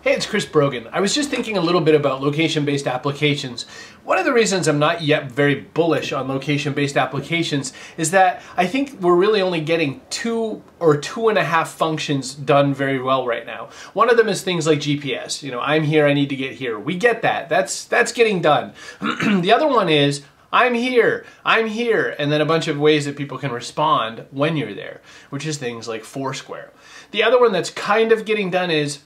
Hey, it's Chris Brogan. I was just thinking a little bit about location-based applications. One of the reasons I'm not yet very bullish on location-based applications is that I think we're really only getting 2 or 2.5 functions done very well right now. One of them is things like GPS. You know, I'm here, I need to get here. We get that. That's getting done. The other one is I'm here, and then a bunch of ways that people can respond when you're there, which is things like Foursquare. The other one that's kind of getting done is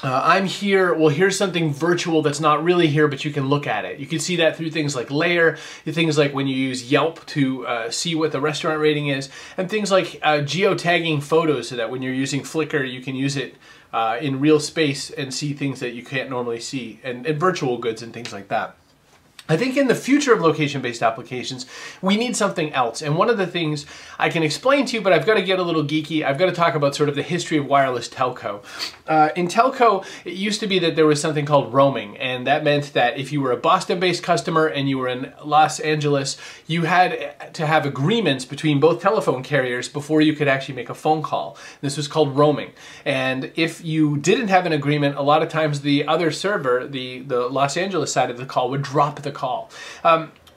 I'm here, well here's something virtual that's not really here, but you can look at it. You can see that through things like Layer, things like when you use Yelp to see what the restaurant rating is, and things like geotagging photos so that when you're using Flickr you can use it in real space and see things that you can't normally see, and virtual goods and things like that. I think in the future of location-based applications, we need something else. And one of the things I can explain to you, but I've got to get a little geeky, I've got to talk about sort of the history of wireless telco. In telco, it used to be that there was something called roaming, and that meant that if you were a Boston-based customer and you were in Los Angeles, you had to have agreements between both telephone carriers before you could actually make a phone call. This was called roaming. And if you didn't have an agreement, a lot of times the other server, the Los Angeles side of the call, would drop the call.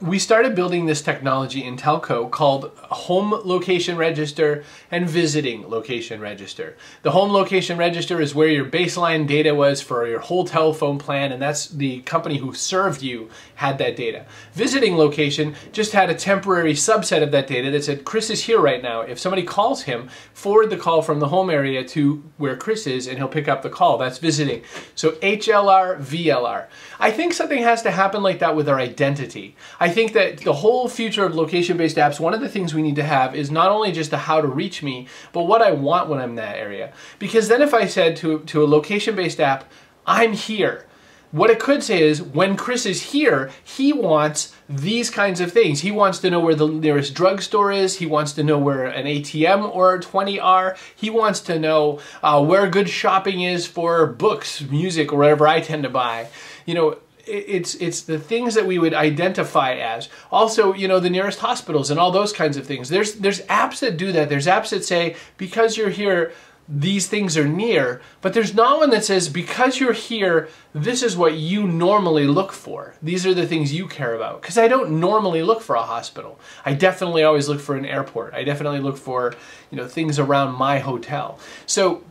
We started building this technology in telco called Home Location Register and Visiting Location Register. The Home Location Register is where your baseline data was for your whole telephone plan, and that's the company who served you had that data. Visiting Location just had a temporary subset of that data that said, Chris is here right now. If somebody calls him, forward the call from the home area to where Chris is and he'll pick up the call. That's visiting. So HLR, VLR. I think something has to happen like that with our identity. I think that the whole future of location-based apps, one of the things we need to have is not only just a how to reach me, but what I want when I'm in that area. Because then if I said to a location-based app, I'm here, what it could say is, when Chris is here, he wants these kinds of things. He wants to know where the nearest drugstore is. He wants to know where an ATM or 20 are. He wants to know where good shopping is for books, music, or whatever I tend to buy. You know, it's the things that we would identify as. Also, you know, the nearest hospitals and all those kinds of things. There's apps that do that. There's apps that say, because you're here, these things are near, but there's not one that says, because you're here, this is what you normally look for. These are the things you care about. Because I don't normally look for a hospital. I definitely always look for an airport. I definitely look for, you know, things around my hotel. So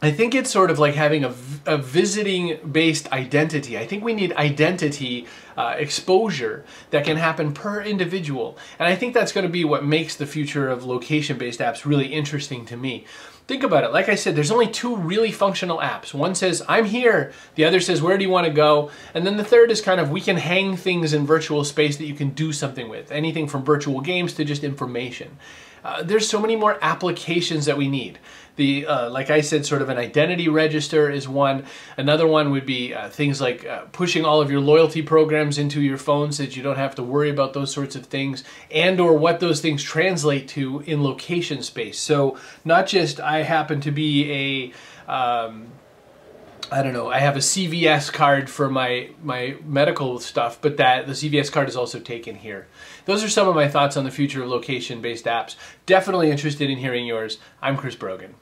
I think it's sort of like having a visiting-based identity. I think we need identity exposure that can happen per individual. And I think that's going to be what makes the future of location-based apps really interesting to me. Think about it. Like I said, there's only 2 really functional apps. One says, I'm here. The other says, where do you want to go? And then the third is kind of, we can hang things in virtual space that you can do something with. Anything from virtual games to just information. There's so many more applications that we need. Like I said, sort of an identity register is one. Another one would be things like pushing all of your loyalty programs into your phone so that you don't have to worry about those sorts of things, and or what those things translate to in location space. So not just I happen to be a I don't know, I have a CVS card for my medical stuff, but that the CVS card is also taken here. Those are some of my thoughts on the future of location-based apps. Definitely interested in hearing yours. I'm Chris Brogan.